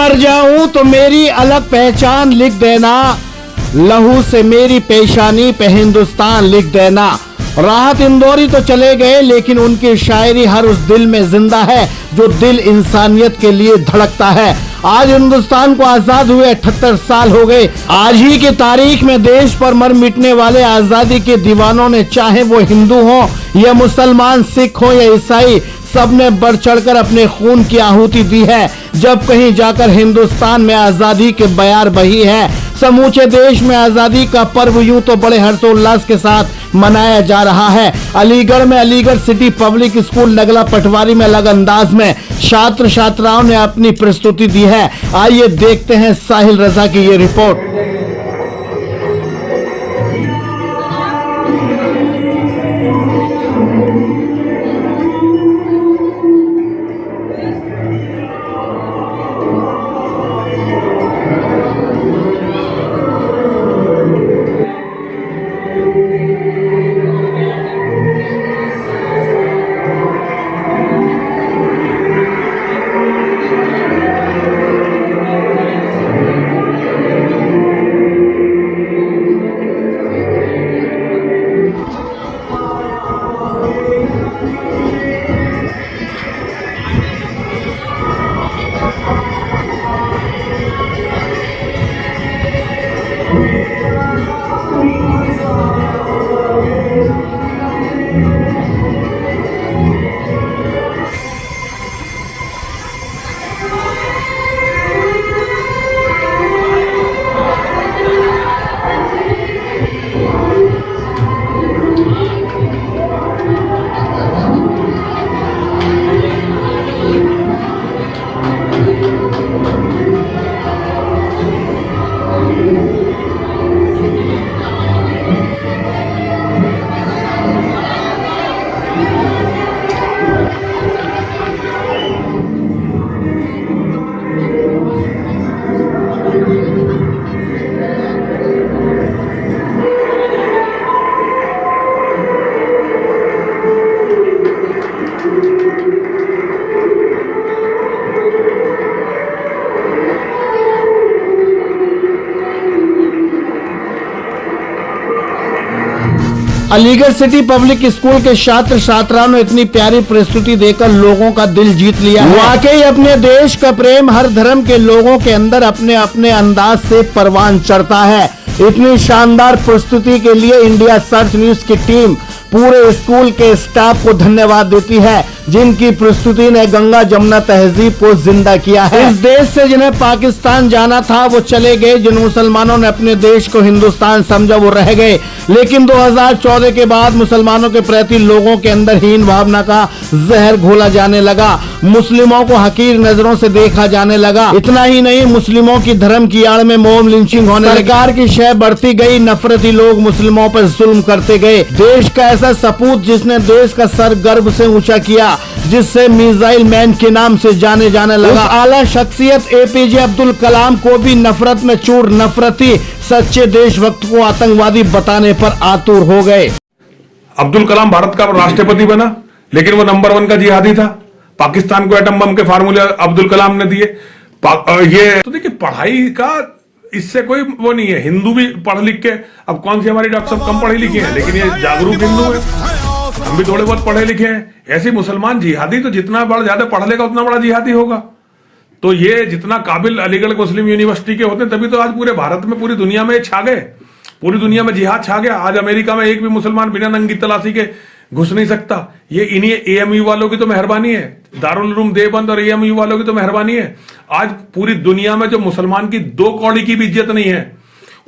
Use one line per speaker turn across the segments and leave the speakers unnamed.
मर जाऊं तो मेरी अलग पहचान लिख देना, लहू से मेरी पेशानी पे हिंदुस्तान लिख देना। राहत इंदौरी तो चले गए, लेकिन उनकी शायरी हर उस दिल में जिंदा है जो दिल इंसानियत के लिए धड़कता है। आज हिंदुस्तान को आजाद हुए 78 साल हो गए। आज ही की तारीख में देश पर मर मिटने वाले आजादी के दीवानों ने, चाहे वो हिंदू हो या मुसलमान, सिख हो या ईसाई, सबने बढ़ चढ़कर अपने खून की आहुति दी है। जब कहीं जाकर हिंदुस्तान में आजादी के बयार बही है। समूचे देश में आजादी का पर्व यूं तो बड़े हर्षोल्लास के साथ मनाया जा रहा है। अलीगढ़ में Aligarh city public school Nagla Patwari में अलग अंदाज में छात्र छात्राओं ने अपनी प्रस्तुति दी है। आइए देखते हैं साहिल रजा की ये report. Aligarh city public school के छात्र छात्राओं ने इतनी प्यारी प्रस्तुति देकर लोगों का दिल जीत लिया। वाकई अपने देश का प्रेम हर धर्म के लोगों के अंदर अपने अपने अंदाज से परवान चढ़ता है। इतनी शानदार प्रस्तुति के लिए इंडिया सर्च न्यूज की टीम पूरे स्कूल के स्टाफ को धन्यवाद देती है, जिनकी प्रस्तुति ने गंगा जमुना तहजीब को जिंदा किया है। इस देश से जिन्हें पाकिस्तान जाना था वो चले गए, जिन मुसलमानों ने अपने देश को हिंदुस्तान समझा वो रह गए। लेकिन 2014 के बाद मुसलमानों के प्रति लोगों के अंदर हीन भावना का जहर घोला जाने लगा। मुस्लिमों को हकीर नजरों से देखा जाने लगा। इतना ही नहीं, मुस्लिमों की धर्म की आड़ में मॉब लिंचिंग होने लगी। सरकार की शय बढ़ती गई, नफरती लोग मुस्लिमों पर जुल्म करते गए। देश का ऐसा सपूत जिसने देश का सर गर्व से ऊंचा किया, जिससे मिसाइल मैन के नाम से जाने जाने लगा, उस आला शख्सियत एपीजे अब्दुल कलाम को भी नफरत में चूर नफरती सच्चे देशभक्त को आतंकवादी बताने पर आतुर हो गए।
अब्दुल कलाम भारत का राष्ट्रपति बना, लेकिन वो नंबर 1 का जिहादी था। पाकिस्तान को एटम बम के फार्मूले अब्दुल कलाम ने दिए। ये तो देखिए, पढ़ाई का इससे कोई वो नहीं है। हिंदू भी पढ़ लिख के, अब कौन सी हमारी डॉक्टर साहब कम पढ़े लिखे हैं, लेकिन ये जागरूक हिंदू है। हम भी थोड़े बहुत पढ़े लिखे हैं। ऐसे मुसलमान जिहादी तो जितना बड़ा ज्यादा पढ़ लेगा उतना बड़ा जिहादी होगा। तो ये जितना काबिल अलीगढ़ मुस्लिम यूनिवर्सिटी के होते हैं, तभी तो आज पूरे भारत में, पूरी दुनिया में छा गए। पूरी दुनिया में जिहाद छा गया। आज अमेरिका में एक भी मुसलमान बिना नंगी तलाशी के घुस नहीं सकता। ये इन्हीं एएमयू वालों की तो मेहरबानी है, दारुल उलूम देवबंद और एएमयू वालों की तो मेहरबानी है। आज पूरी दुनिया में जो मुसलमान की 2 कौड़ी की भी इज्जत नहीं है,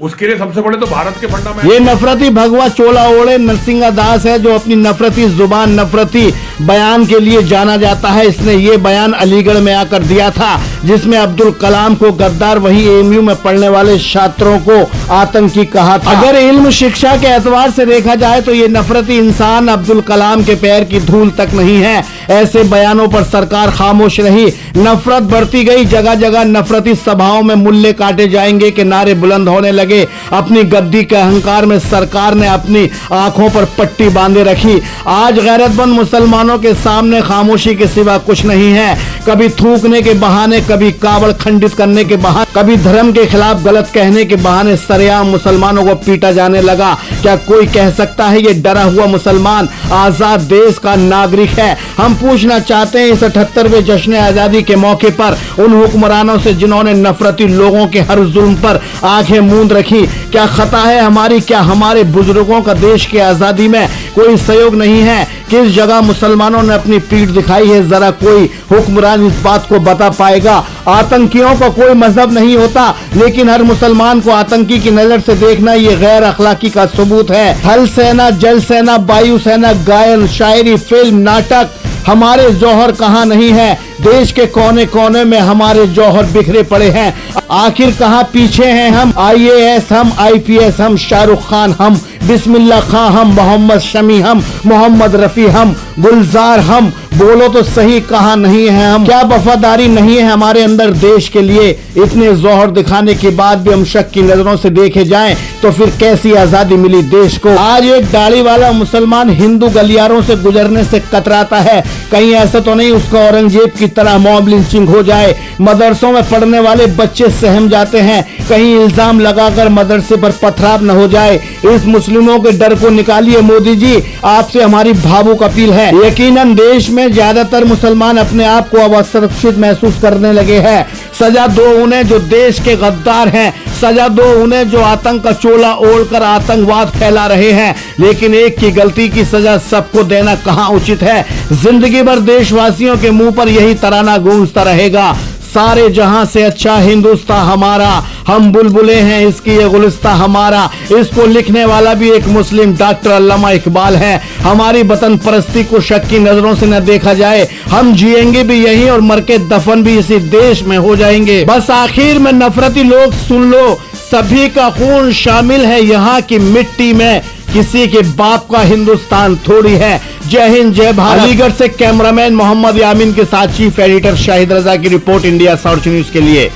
उसके लिए सबसे बड़े तो भारत के फंडामेंटल।
ये नफरती भगवा चोला ओढ़े नरसिंगा दास है, जो अपनी नफरती जुबान, नफरती बयान के लिए जाना जाता है। इसने ये बयान अलीगढ़ में आकर दिया था, जिसमें अब्दुल कलाम को गद्दार, वही एएमयू में पढ़ने वाले छात्रों को आतंकी कहा था। अगर इल्म शिक्षा के एतबार से देखा जाए तो ये नफरती इंसान अब्दुल कलाम के पैर की धूल तक नहीं है। ऐसे बयानों पर सरकार खामोश रही। नफरत बढ़ती गई, जगह जगह नफरती सभाओं में मुल्ले काटे जाएंगे के नारे बुलंद होने लगे। लगे। अपनी गद्दी के अहंकार में सरकार ने अपनी आंखों पर पट्टी बांधे रखी। आज गैरतमंद मुसलमानों के सामने खामोशी के सिवा कुछ नहीं है। कभी थूकने के बहाने, कभी कावड़ खंडित करने के बहाने, कभी धर्म के खिलाफ गलत कहने के बहाने सरेआम मुसलमानों को पीटा जाने लगा। क्या कोई कह सकता है ये डरा हुआ मुसलमान आजाद देश का नागरिक है? हम पूछना चाहते हैं इस 78वें जश्न आजादी के मौके पर उन हुक्मरानों से जिन्होंने नफरती लोगों के हर जुल्म पर आंखें मूंद रखी। क्या खता है हमारी? क्या हमारे बुजुर्गों का देश की आजादी में कोई सहयोग नहीं है? किस जगह मुसलमानों ने अपनी पीठ दिखाई है? जरा कोई हुक्मरान इस बात को बता पाएगा? आतंकियों का कोई मजहब नहीं होता, लेकिन हर मुसलमान को आतंकी की नजर से देखना ये गैर अखलाकी का सबूत है। थल सेना, जल सेना, वायु सेना, गायन, शायरी, फिल्म, नाटक, हमारे जौहर कहाँ नहीं है? देश के कोने कोने में हमारे जौहर बिखरे पड़े हैं। आखिर कहाँ पीछे हैं हम? IAS हम, IPS हम, शाहरुख खान हम, बिस्मिल्लाह खां हम, मोहम्मद शमी हम, मोहम्मद रफी हम, गुलजार हम, बोलो तो सही कहाँ नहीं है हम? क्या वफादारी नहीं है हमारे अंदर देश के लिए? इतने जौहर दिखाने के बाद भी हम शक की नजरों से देखे जाएं तो फिर कैसी आजादी मिली देश को? आज एक दाढ़ी वाला मुसलमान हिंदू गलियारों से गुजरने से कतराता है। कहीं ऐसा तो नहीं उसका औरंगजेब की तरह मॉब लिंचिंग हो जाए? मदरसों में पढ़ने वाले बच्चे सहम जाते हैं, कहीं इल्जाम लगाकर मदरसे पर पथराव न हो जाए। इस मुस्लिमों के डर को निकालिए मोदी जी, आपसे हमारी भावुक अपील है। यकीनन देश में ज्यादातर मुसलमान अपने आप को अब असुरक्षित महसूस करने लगे हैं। सजा दो उन्हें जो देश के गद्दार हैं, सजा दो उन्हें जो आतंक का चोला ओढ़कर आतंकवाद फैला रहे हैं। लेकिन एक की गलती की सजा सबको देना कहाँ उचित है? जिंदगी भर देशवासियों के मुंह पर यही तराना गूंजता रहेगा, सारे जहां से अच्छा हिंदुस्तान हमारा, हम बुलबुलें हैं इसकी ये गुलिस्ता हमारा। इसको लिखने वाला भी एक मुस्लिम डॉक्टर अल्लामा इकबाल है। हमारी वतन परस्ती को शक की नजरों से न देखा जाए, हम जिएंगे भी यहीं और मर के दफन भी इसी देश में हो जाएंगे। बस आखिर में नफरती लोग सुन लो, सभी का खून शामिल है यहाँ की मिट्टी में, किसी के बाप का हिंदुस्तान थोड़ी है। जय हिंद, जय भारत। अलीगढ़ से कैमरामैन मोहम्मद यामीन के साथ चीफ एडिटर शाहिद रजा की रिपोर्ट, इंडिया साउथ न्यूज के लिए।